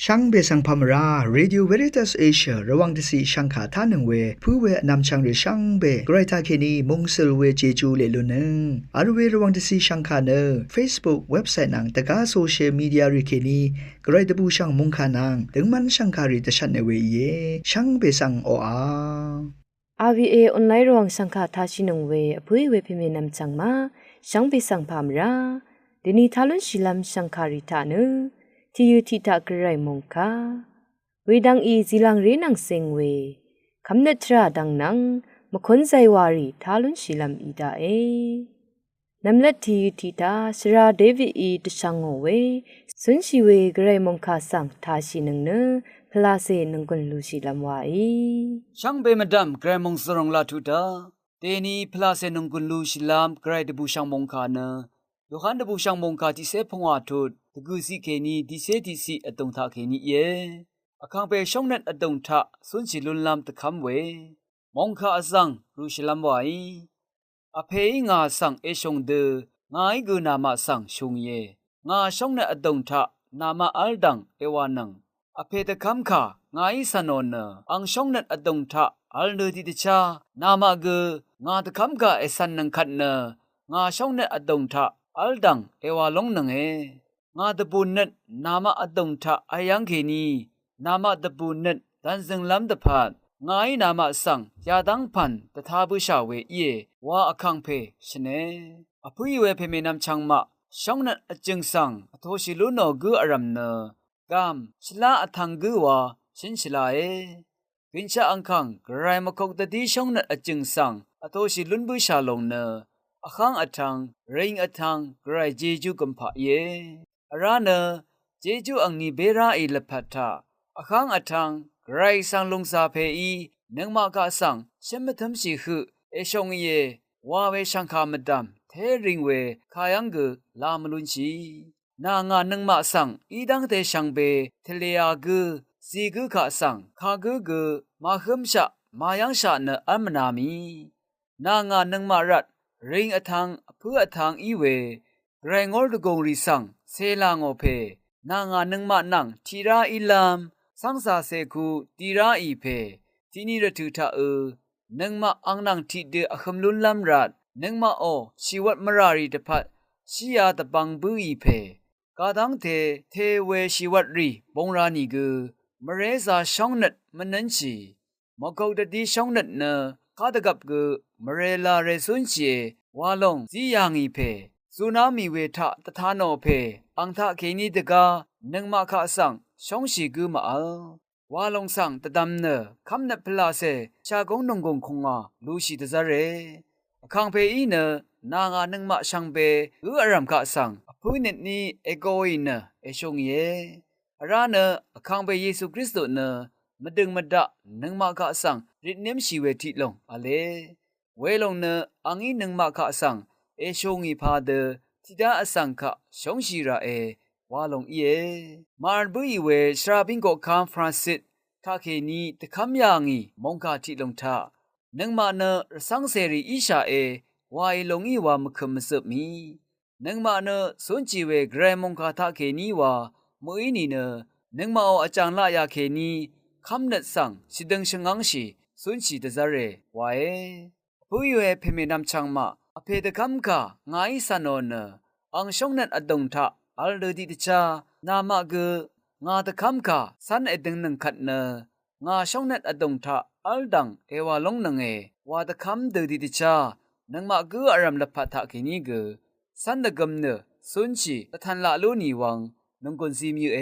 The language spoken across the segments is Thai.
ช่างเบสังพามราเรดิโอเวริตัสเอเชียระวังที่สีช่างขาท่านึงเวผู้เวนำช่างหรือช่างเบไกรทาเคนีมงเซลเวเจจูเลลุนึงอาร์เวระวังที่สีช่างขาเนอ Facebook เว็บไซต์นังตะกาโซเชียลมีเดียริเคนีไกรตะบูช่างมงขานังถึงมันช่างขาริตชันเนเวเยช่างเบสังโออา RVA ออนไลน์ระวังช่างขาท่าชินงเวผู้เวพิเมนำช่างมาช่างเบสังพามราเดนีทาลุนชิลัมช่างขาริตานึที่ยูทิตากระไรมงคาเวดังอีจิลังเรนังเซงเวคำเนตราดังนังมคนใจวารีทาลุนชิลัมอีดาเอนำเล็ดที่ยูทิตาสราเดวิอีตชังโเวสุนชิเวกระไรมงคาสังทาชินังเนพลาเซนังกุนลูชิลัมวาอีช่างเบมดัมกระมงสรงลาทุดาเตนีพลาเซนังกุนลูชิลัมกระไรดบูช่างมงคาเนโยฮันดบูช่างมงคาที่เซพงวาทุดตะกุสิเคนีดิเซดิสิอตงทาเคนีเยอคังเปช่องนั้นอตงทาสุนชิลุนลามตะคำเวมองคาอซังรูชิลัมไวอเพยงาสังเอชงเดงายกูนามาสังชงเยงาช่องนั้นอตงทานามาอัลดังเอวานังอเพตะคำคางายสนนอังช่องนั้นอตงทาอัลเนติตชานามาเกงาตะคำคาเอสันนังขัดเนงาช่องนั้นอตงทาอัลดังเอวาลงนังเองาตะปูนัดนามาอดงทะอายังเคนีนามาตะปูนัดดันซึงลำตะพาดงายนามาสังยาดังพันตะทาบุชาเวเยวาอคังเพชเนอภุยเวเพเมนำชังมะช่องนั้นอจึงสังอโทชิลุโนกุอารัมเนกามชลาอทังกุวาชินชลากินชะอังคังกรายมะคกตะดีช่องนั้นอจึงสังอโทชิลุนบุชาลงเนอคังอทังเริงอทังกรายเจจูกัมพะเยอาราเนเจจูอังนีเบราอีลพัทธาอคังอทังไกรสังลงซาเพอีนังมากาสังเชมทัมสีคือเอชงเยวาเวชังคามดัมเทริงเวคายังกุลามลุนชีนางานังมาสังอีดังเตชังเบเทเลยากุซีกุคาสังคากุมาขมชะมายังชะเนอัมนามีนางานังมารัดริงอทังเพื่ออทังอีเวไรงอลตกงรีสังเซลางโอเพนางานึงมานังทีราอิลามสังสาเซคูตีราอีเพที่นี่ระทุทานึงมาอังนังทีเดอคำลุนลำรัดนึงมาโอชีวัตมรารีตพัดชียาตบังบุอีเพกาดังเทเวชีวัตรีบงรานีกุมเรซาช่องนัดมันนันชีมกอกตดีช่องนัดเนคาตกับกุมเรลาเรซุนเชวาลงซียางอีเพซูนามีเวทะตถานโอเพอังทะเคนีตกานึงมาคะสังช่องชีกุมาอัลวาลงสังตะดำเนคำนับพลาเซชากงนงกงคงอาลูชีตะซะเรคังเพอีเนนางานึงมาชังเบอุอรัมคะสังอภุยนิดนี้เอโกอีเนเอชงเยอาราเนคังเบเยซูคริสต์เนมดึงมดะนึงมาคะสังริดเนมชีเวทิลงอะเลเวลงเนอังอีนึงมาคะสังเอชงอีพาเดทิดาอสังคะชงชีราเอวาลงเอมาร์บุยเวชราบิงโกคามฟรานซิสทาเคนีตะคำยางีมงคาทิลงทานึงมาเนสังเสรีอิชาเอวายลงอีวามคมสมีนึงมาเนสุนจีเวเกรมงคาทาเคนีวามุยนีเนนึงมาเอาอาจารย์ลายาเคนีคำนัดสังสิดังชงังชีสุนชีตะซาเรวาเอผู้อยู่เอเพเมนำชังมาอเพตะคำกางายสานนอังชงนัดอดงทาอัลเดดิตชานามะกงาตะคำกาสันเอดึงนังขัดเนงาชงนัดอดงทาอัลดังเอวาลงนังเอวาตะคำเดดิตชานังมะกอารามละพัทธะกินีกสันดะกำเนสุนชีตะทันละลูนีวังนังกุนซีมิเอ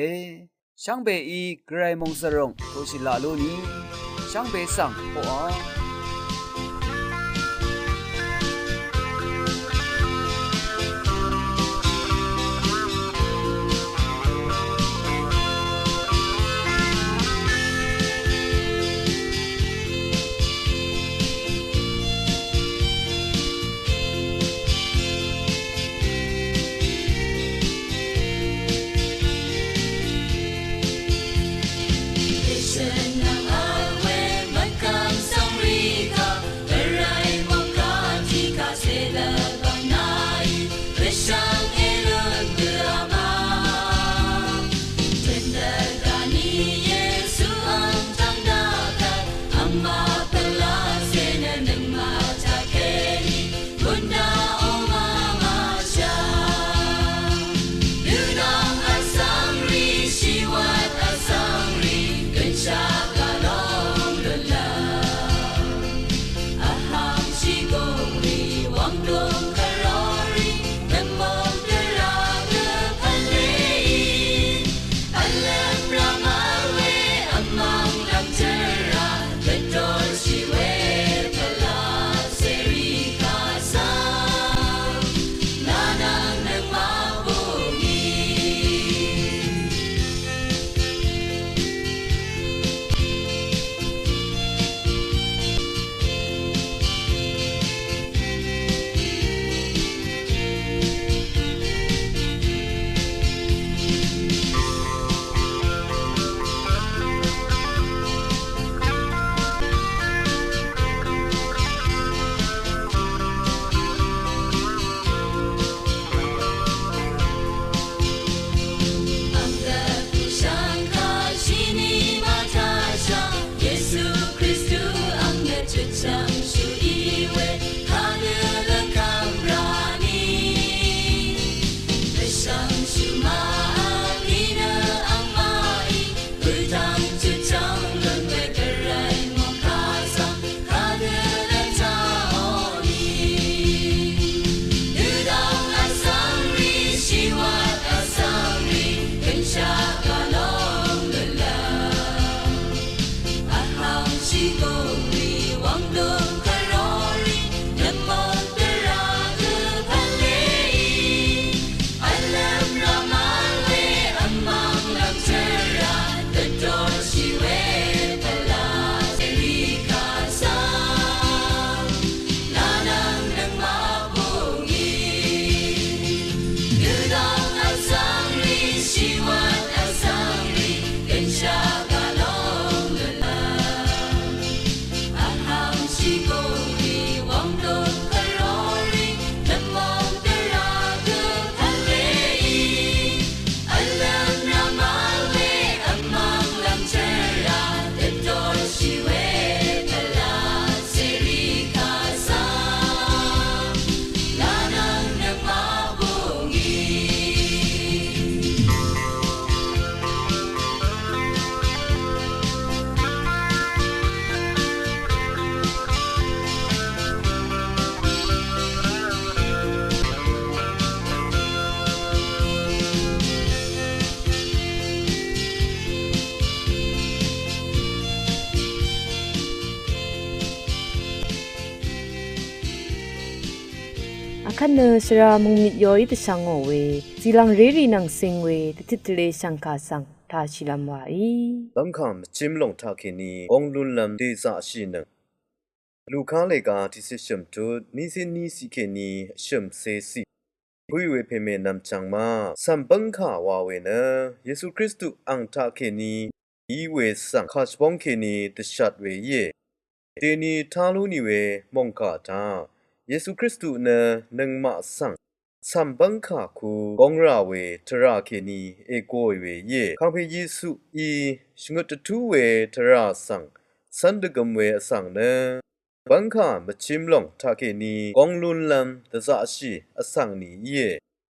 ช่างเบอีไกรมงสรงโทชิละลูนีช่างเบสังโออาListen, I'm away, but come some reason. คันเนสระมุงมิดยอยตะชังโอเวจีลังเรรีนังซิงเวตะทิตเลสังคาสังทาชิลัมวาอีบังคำจิมลงทาคินีองลุนลำเดซาชีนึงลูกค้าเลกาที่สิชมจุดนิสินีสิเคนีชมเซซีผู้เวเพเมนำจังมาสัมบังคาวาเวนะเยซูคริสต์อังทาเคนีอีเวสังคาชบงเคนีตชัดเวเยเตนีทาลูนีเวมงคาทาเยซูคริสต์นะนังมาสังสัมบังคาคูกองราเวทราเคนีเอโกเวเยข้าพเยซูอีชงตทูเวทราสังสันดกมเวสังนะบังคามชิมลงทาเคนีกองลุนลำตะซาชีอสังนีเย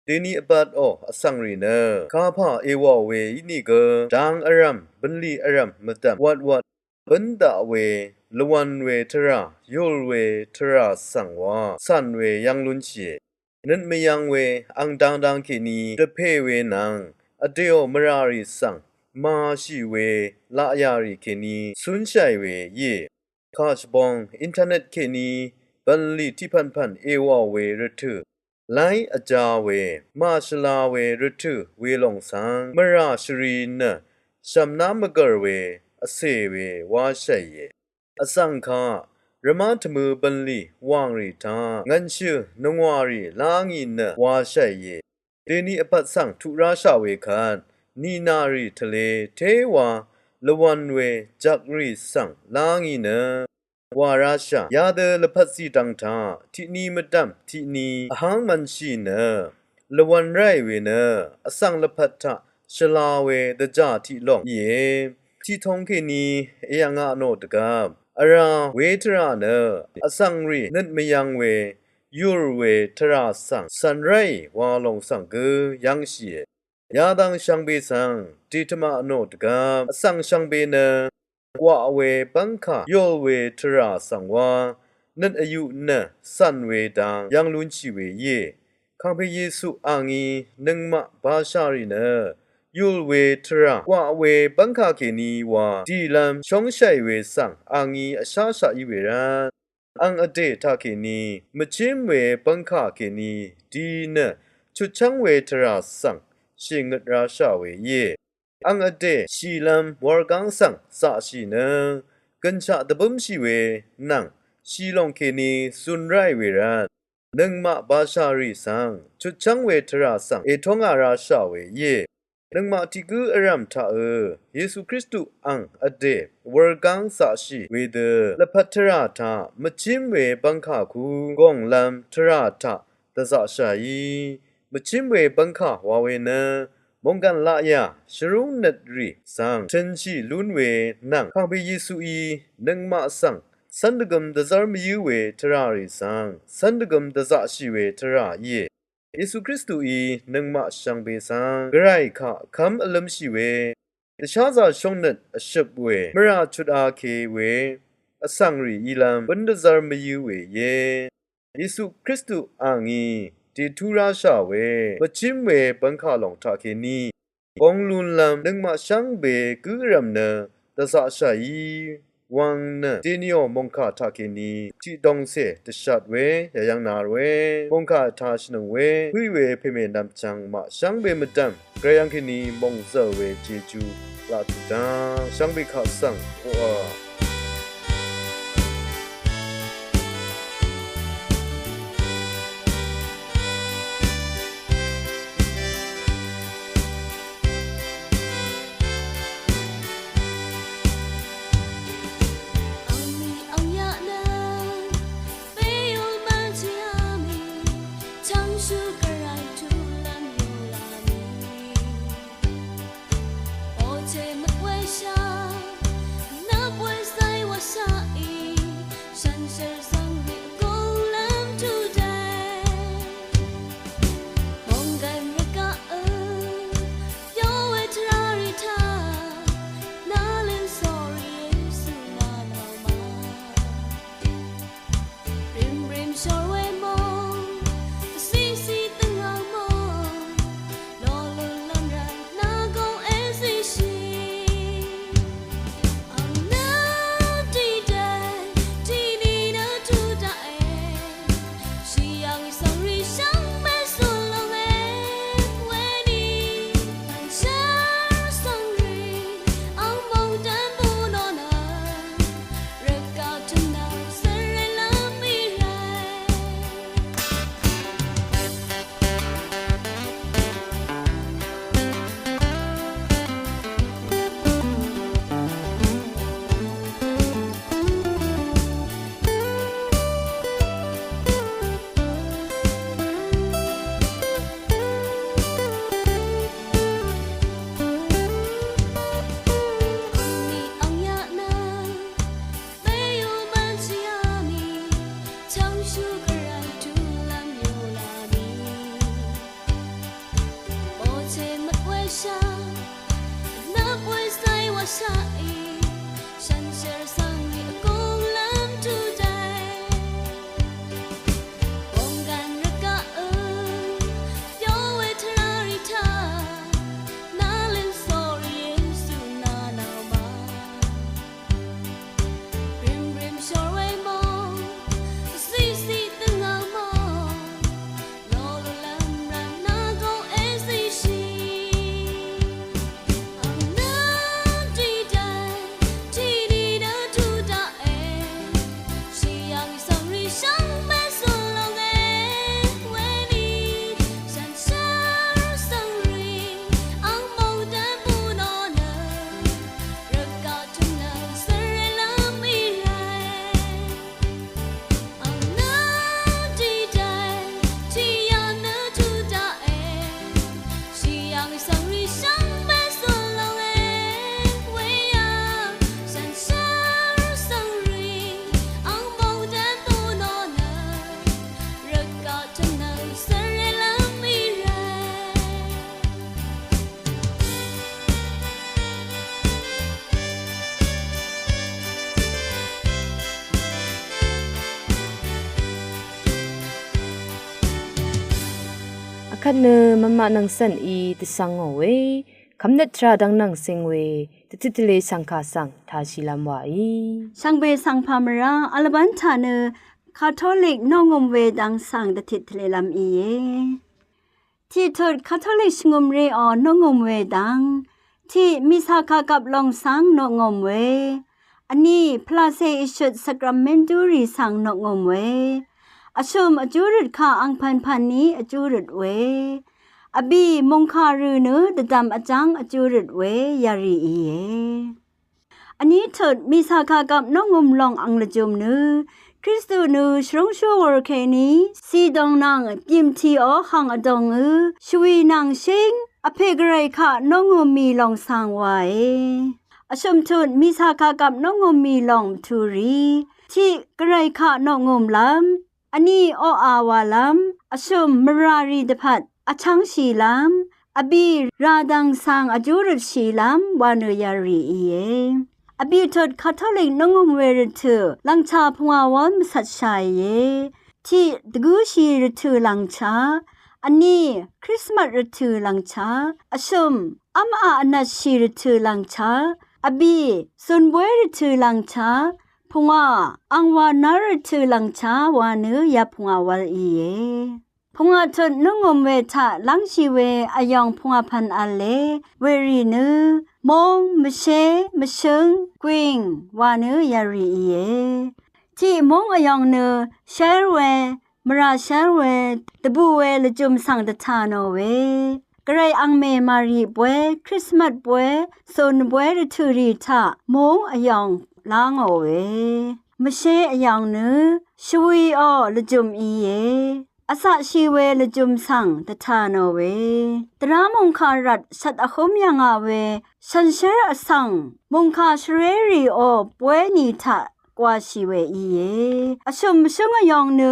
เดนีอบัดออสังรีนะข้าพาเอวาเวอินิกดังอารัมบันลีอารัมมตัมวัดบันดาเวลวันเวทราโยลเวทราสังวาสันเวยังลุนเชนั้นไม่ยังเวอังดังเคนีเดเพเวนังอเดโอมราริสังมาชิเวลายาริเคนีสุนชัยเวเยคาชบองอินเทอร์เน็ตเคนีบันลีที่พันเอวาเวรถือไลอาจาเวมาชลาเวรถือเวลงสังมราชรีนะชัมนามกรเวอเซเววาชัยเยอสังคารมาธมือบันลีว่างรีทางันชื่อนงวารีลางีนะวาชัยเยเดนีอปัสสังทุราชาเวคันนีนารีทะเลเทวาละวันเวจักรีสังลางีนะวาราชายาเดละพัสสีตังทาที่นีมดัมที่นีอหังมันชีนะละวันไรเวนะอสังละพัทธะชลาเวดะจาที่ล่องเยที่ทงเคนีเอยงะโนตกามอาราเวทราเนอสังรีนัดไม่ยังเวยูรเวทราสังสันไรวาลงสังเกยังเสียยาดังชังเบสังติธมาโนตกามสังชังเบเนกว่าเวบังคาโยเวทราสังวานัดอายุเนสันเวดังยังลุนชีเวเยข้าพเยซูอางีนึงมะบาชารีเนยูลเวทรากว่าเวบังคาเคนีวาดีลัมชงชัยเวสังอางีอชาชาอีเวรันอังอเดทาเคนีมจิมเวบังคาเคนีดีเนชุดชังเวทราสังชิงราชาเวเยอังอเดชีลัมวรกังสังสาชีเนกัญชาตะบุมชีเวนังชีลงเคนีสุนไรเวรันนึงมะบาชารีสังชุดชังเวทราสังเอทงอาราชาเวเยนังมาติกูอารัมทาเยซูคริสต์อังอเดวรกังสาชีเวเดละพัทราทามจิมเวบังคาคูกองลัมทราทาตะสะชายีมจิมเวบังคาวาเวนะมงกันละยาชรุงนัดรีสังชันชีลุนเวนังข้าพเยซูอีนังมาสังสันดกมตะซาร์มยูเวทราริสังสันดกมตะสะชีเวทราเยเยซูคริสต์อีนังมาชังเบสังกไรคะคำอลัมชีเวตชาซาชงนัดอชบเวมราชุดอาเคเวอสังรีอีลัมบันดซาร์มยูเวเยเยซูคริสต์อางีติทุราชาเวปจิมเวบังคาลงทาเคนีกองลุนลัมนังมาชังเบกุรัมเนตะสะชายีวังเนเตนิโอมงคาทาเคนีที่ดงเสตชัดเวยายังนาเวมงคาทาชนงเวหุยเวเพเมนำจังมาชังเบมดัมเกรยังเคนีมงเซเวเจจูลาตุดาชังเบคาสังโอ คันเนมะมะนังสันอีติสังโอเวคำเนตราดังนังเซงเวติติเลสังคาสังทาชิลามวาอีสังเบสังพามราอัลบันทาเนคาทอลิกนองมเวดังสังติติเลลามอีเยที่ทดคาทอลิกงมเรออนองมเวดังที่มิสาคากับลองสังนองมเวอันนี้พลาเซอิชุดสักราเมนตูรีสังนองมเวอชมอจูริดคาอังพันนี้อจูริดเวอบีมงคารืเนดดำอจังอจูริดเวยารีอีเยอันนี้เถิดมิสาคากับน้องงมลองอังละจุมเนคริสตูนูชรงชัววรเคนีซีดองนางปิมทีอหังอดองชวีนางชิงอเพกไรค่ะน้องงมมีลองสางไว้อชมทุนมิสาคากับน้องงมมีลองทูรีที่กไรค่ะน้องงมลำอันนี้ออาวาลำอชมมรารีดพัดอชังชีลำอบีราดังสางอจูรชีลำวานยารีเออบีทดคาทอลิกน้องงมเวรเธอลังชาพงาวอนสัจชัยเยที่ดกูชีรเธอลังชาอันนี้คริสต์มาสรเธอลังชาอชมอาอนาชีรเธอลังชาอบีสุนบวยรเธอลังชาพงาอังวานารเธอลังชาวาเนยาพงาวาอีเยพงาทดน้องงมเวทะลังชีเวอายองพงาพันอาเลเวรีเนมงมเชมชงกวิงวาเนยารีเยที่มงอายองเนเชรเวมราเชรเวตบูเวละจุมสังตทานอเวกระไรอังเมมารีบวยคริสต์มาสบวยโซนบวยรทุรีทะมงอายองลางอเวมเชอายองเนชวีอละจุมอีเยอาศัชีเวละจุมสังตทานอเวตรามงคารัดสัตอคมยังอาเวฉันเชรอสังมงคาชเรรีโอป่วยนีทะกว่าชีเวอีเยอชมชงยองเน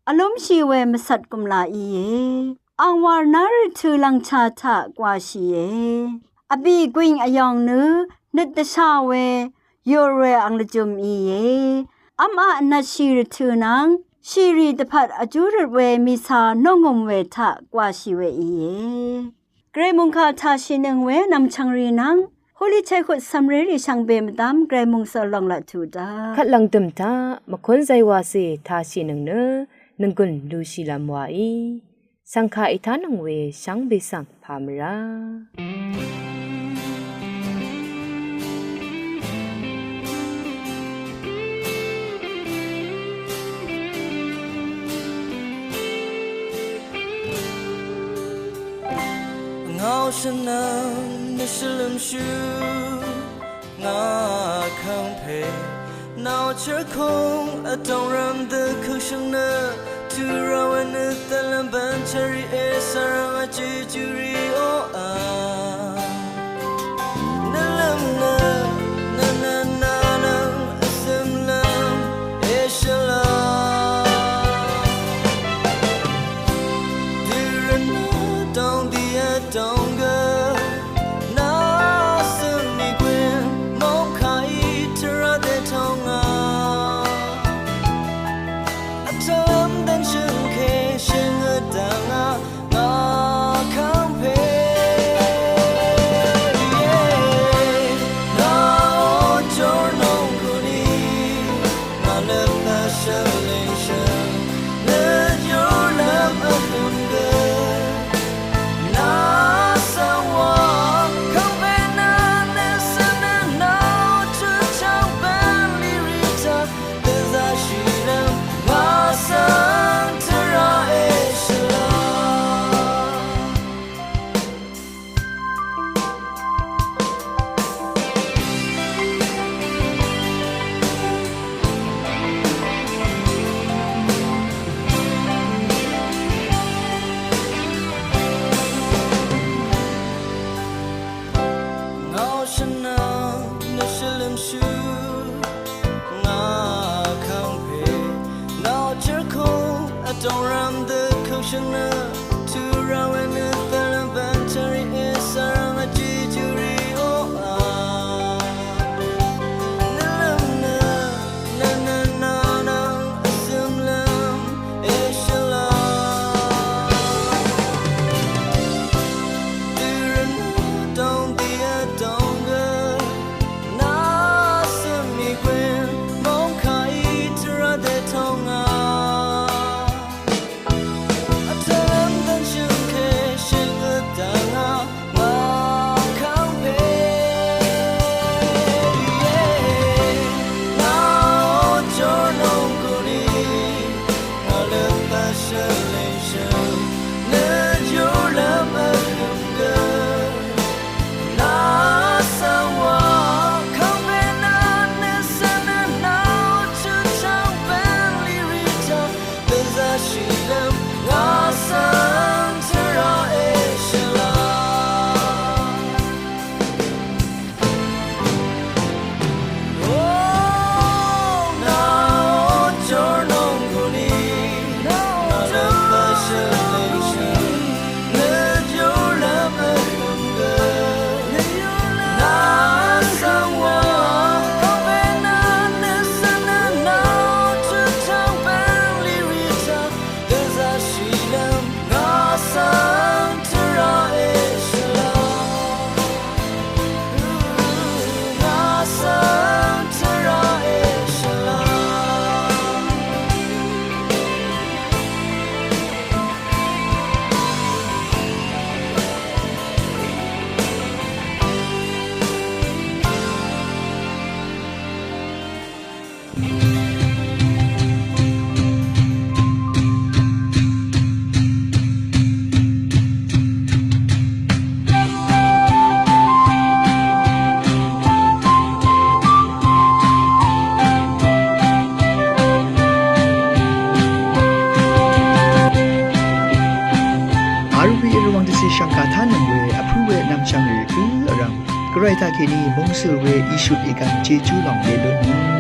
อารมณ์ชีเวมสัตกุมลาอีเยอังวารนารทูลังชาทะกว่าชีเยอบีกวิงอยองเนนึดตชาเวโยเรอังละจุมอีเยอัมอานาชีรทูนังชีรีตพัดอจูรเวมิสานงมเวทะกว่าชีเวอีเยเกรมุงคาทาชินึงเวนำชังรีนังฮอลิเชขุดซัมเรรีชังเบมดามเกรมุงสลองละทูดาคัดลังตึมตามะคนใจวาเสทาชินึงเนนึงกุนลูชิลามวาอีสังฆาอิทานังเวชังเบสังพามราฉันนั้นไม่ใช่ลืมชื่องาข้างเพนาวเชื่อคงต้องรำเดินคือฉันเนอทุเราเนแต่ละบันเชรีเอสารมาจีจูรีโออานั่นลำนานั่นนั่นนั่นซึมลำเอชลาดีเรนต้องดีต้องdon't run the cushion to run when the bantery is around a jewelry oh na na na na simlam ishala เคนีมงสือเวอีชุดอีกันเจจูหลองเลลุน